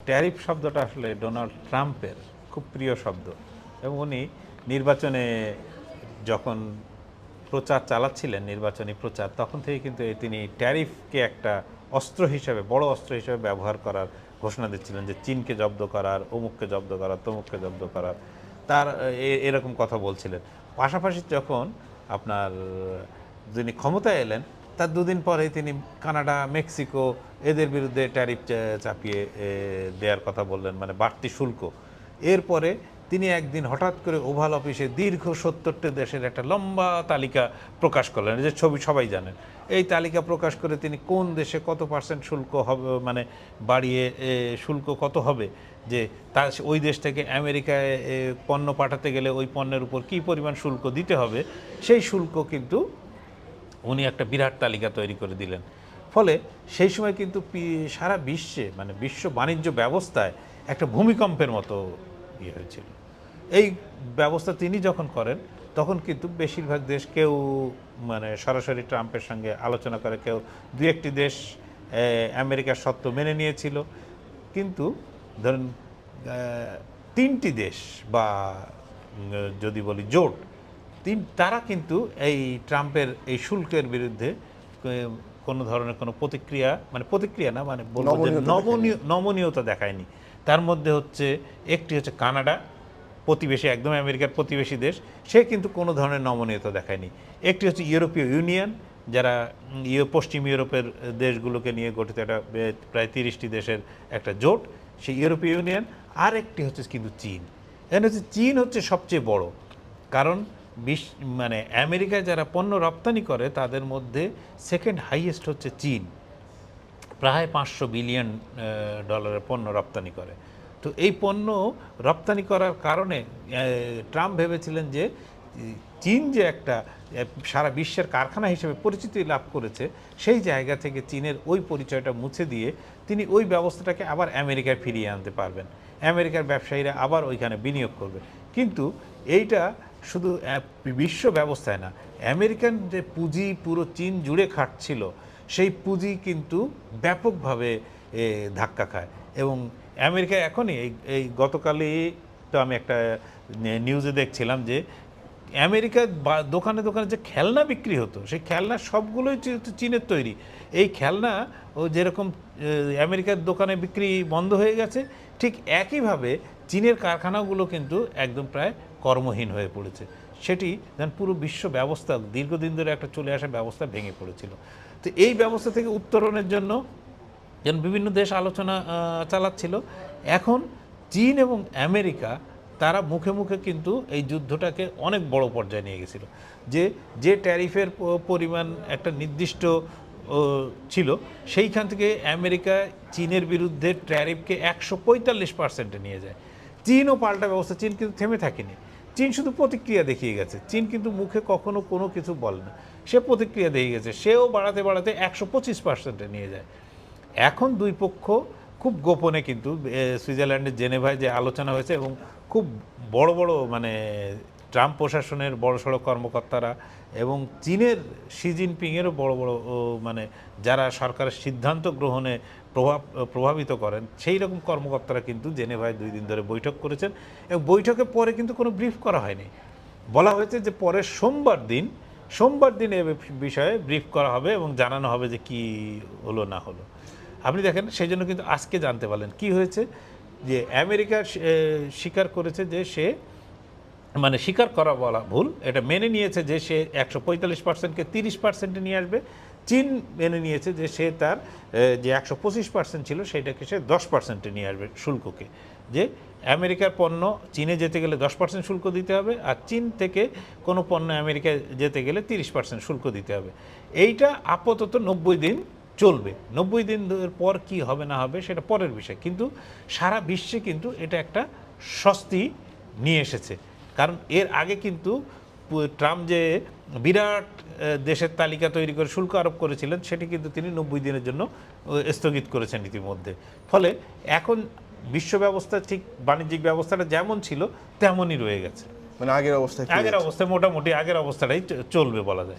Tariff শব্দটা আসলে Donald ট্রাম্পের খুব প্রিয় শব্দ এবং উনি নির্বাচনে যখন প্রচার চালাচ্ছিলেন নির্বাচনী প্রচার তখন থেকে কিন্তু তিনি ট্যারিফকে একটা অস্ত্র হিসেবে বড় অস্ত্র হিসেবে ব্যবহার করার ঘোষণা দিচ্ছিলেন যে চীনকে জব্দ করার অমুককে জব্দ করার তমুককে জব্দ করার তার এরকম কথা বলছিলেন। পাশাপাশি যখন আপনার যিনি ক্ষমতায় এলেন তার দুদিন পরেই তিনি কানাডা মেক্সিকো এদের বিরুদ্ধে ট্যারিফ চাপিয়ে দেওয়ার কথা বললেন, মানে বাড়তি শুল্ক। এরপরে তিনি একদিন হঠাৎ করে ওভাল অফিসে দীর্ঘ ৭০টি দেশের একটা লম্বা তালিকা প্রকাশ করলেন, যে ছবি সবাই জানেন। এই তালিকা প্রকাশ করে তিনি কোন দেশে কত পার্সেন্ট শুল্ক হবে, মানে বাড়িয়ে শুল্ক কত হবে, যে তার ওই দেশ থেকে আমেরিকায় পণ্য পাঠাতে গেলে ওই পণ্যের উপর কী পরিমাণ শুল্ক দিতে হবে, সেই শুল্ক কিন্তু উনি একটা বিরাট তালিকা তৈরি করে দিলেন। ফলে সেই সময় কিন্তু সারা বিশ্বে মানে বিশ্ব বাণিজ্য ব্যবস্থায় একটা ভূমিকম্পের মতো ইয়ে হয়েছিল। এই ব্যবস্থা তিনি যখন করেন তখন কিন্তু বেশিরভাগ দেশ কেউ মানে সরাসরি ট্রাম্পের সঙ্গে আলোচনা করে, কেউ দু একটি দেশ আমেরিকার শর্ত মেনে নিয়েছিল, কিন্তু ধরেন তিনটি দেশ বা যদি বলি জোট তারা কিন্তু এই ট্রাম্পের এই শুল্কের বিরুদ্ধে কোনো ধরনের কোনো প্রতিক্রিয়া, মানে প্রতিক্রিয়া না, মানে বলবো যে নমনীয়তা দেখায়নি। তার মধ্যে একটি হচ্ছে কানাডা, প্রতিবেশী, একদম আমেরিকার প্রতিবেশী দেশ, সে কিন্তু কোনো ধরনের নমনীয়তা দেখায়নি। একটি হচ্ছে ইউরোপীয় ইউনিয়ন, যারা পশ্চিম ইউরোপের দেশগুলোকে নিয়ে গঠিত একটা প্রায় 30টি দেশের একটা জোট, সেই ইউরোপীয় ইউনিয়ন। আর একটি হচ্ছে কিন্তু চীন। এখানে হচ্ছে চীন হচ্ছে সবচেয়ে বড়, কারণ মানে আমেরিকায় যারা পণ্য রপ্তানি করে তাদের মধ্যে সেকেন্ড হাইয়েস্ট হচ্ছে চীন, প্রায় $500 বিলিয়ন পণ্য রপ্তানি করে। তো এই পণ্য রপ্তানি করার কারণে ট্রাম্প ভেবেছিলেন যে চীন যে একটা সারা বিশ্বের কারখানা হিসেবে পরিচিতি লাভ করেছে, সেই জায়গা থেকে চীনের ওই পরিচয়টা মুছে দিয়ে তিনি ওই ব্যবস্থাটাকে আবার আমেরিকায় ফিরিয়ে আনতে পারবেন, আমেরিকার ব্যবসায়ীরা আবার ওইখানে বিনিয়োগ করবে। কিন্তু এইটা শুধু বিশ্ব ব্যবস্থায় না, আমেরিকান যে পুঁজি পুরো চীন জুড়ে খাটছিল, সেই পুঁজি কিন্তু ব্যাপকভাবে ধাক্কা খায়। এবং আমেরিকা এখনই এই গতকালই তো আমি একটা নিউজে দেখছিলাম যে আমেরিকার দোকানে দোকানে যে খেলনা বিক্রি হতো, সেই খেলনা সবগুলোই চীনের তৈরি। এই খেলনা ও যেরকম আমেরিকার দোকানে বিক্রি বন্ধ হয়ে গেছে, ঠিক একইভাবে চীনের কারখানাগুলো কিন্তু একদম প্রায় কর্মহীন হয়ে পড়েছে। সেটি যেন পুরো বিশ্ব ব্যবস্থা দীর্ঘদিন ধরে একটা চলে আসা ব্যবস্থা ভেঙে পড়েছিল। তো এই ব্যবস্থা থেকে উত্তরণের জন্য যেন বিভিন্ন দেশ আলোচনা চালাচ্ছিল। এখন চীন এবং আমেরিকা তারা মুখে মুখে কিন্তু এই যুদ্ধটাকে অনেক বড় পর্যায়ে নিয়ে গেছিল। যে ট্যারিফের পরিমাণ একটা নির্দিষ্ট ছিল, সেইখান থেকে আমেরিকা চীনের বিরুদ্ধে ট্যারিফকে 145% নিয়ে যায়। চীনও পাল্টা ব্যবস্থা, চীন কিন্তু থেমে থাকেনি, চীন শুধু প্রতিক্রিয়া দেখিয়ে গেছে। চীন কিন্তু মুখে কখনো কোনো কিছু বলে না, সে প্রতিক্রিয়া দেখিয়ে গেছে, সেও বাড়াতে বাড়াতে 125% নিয়ে যায়। এখন দুই পক্ষ খুব গোপনে কিন্তু সুইজারল্যান্ডের জেনেভায় যে আলোচনা হয়েছে, এবং খুব বড় বড় মানে ট্রাম্প প্রশাসনের বড়সড় কর্মকর্তারা এবং চীনের শি জিনপিংয়েরও বড় বড় মানে যারা সরকারের সিদ্ধান্ত গ্রহণে প্রভাবিত করেন, সেই রকম কর্মকর্তারা কিন্তু জেনেভায় 2 দিন ধরে বৈঠক করেছেন। এবং বৈঠকের পরে কিন্তু কোনো ব্রিফ করা হয়নি, বলা হয়েছে যে পরের সোমবার দিন এ বিষয়ে ব্রিফ করা হবে এবং জানানো হবে যে কি হলো না হলো। আপনি দেখেন, সেই জন্য কিন্তু আজকে জানতে পারলেন কি হয়েছে, যে আমেরিকা স্বীকার করেছে যে সে, মানে স্বীকার করা বলা ভুল, এটা মেনে নিয়েছে যে সে 145%কে 30%-এ নিয়ে আসবে। চীন মেনে নিয়েছে যে সে তার যে 125% ছিল সেটাকে সে 10%-এ নিয়ে আসবে শুল্ককে, যে আমেরিকার পণ্য চীনে যেতে গেলে 10% শুল্ক দিতে হবে, আর চীন থেকে কোনো পণ্য আমেরিকায় যেতে গেলে 30% শুল্ক দিতে হবে। এইটা আপাতত 90 দিন চলবে। 90 দিন পর কি হবে না হবে সেটা পরের বিষয়, কিন্তু সারা বিশ্বে কিন্তু এটা একটা স্বস্তি নিয়ে এসেছে। কারণ এর আগে কিন্তু ট্রাম্প যে বিরাট দেশের তালিকা তৈরি করে শুল্ক আরোপ করেছিলেন, সেটি কিন্তু তিনি 90 দিনের জন্য স্থগিত করেছেন ইতিমধ্যে। ফলে এখন বিশ্ব ব্যবস্থা ঠিক বাণিজ্যিক ব্যবস্থাটা যেমন ছিল তেমনই রয়ে গেছে, মানে আগের অবস্থায় মোটামুটি আগের অবস্থাটাই চলবে বলা যায়।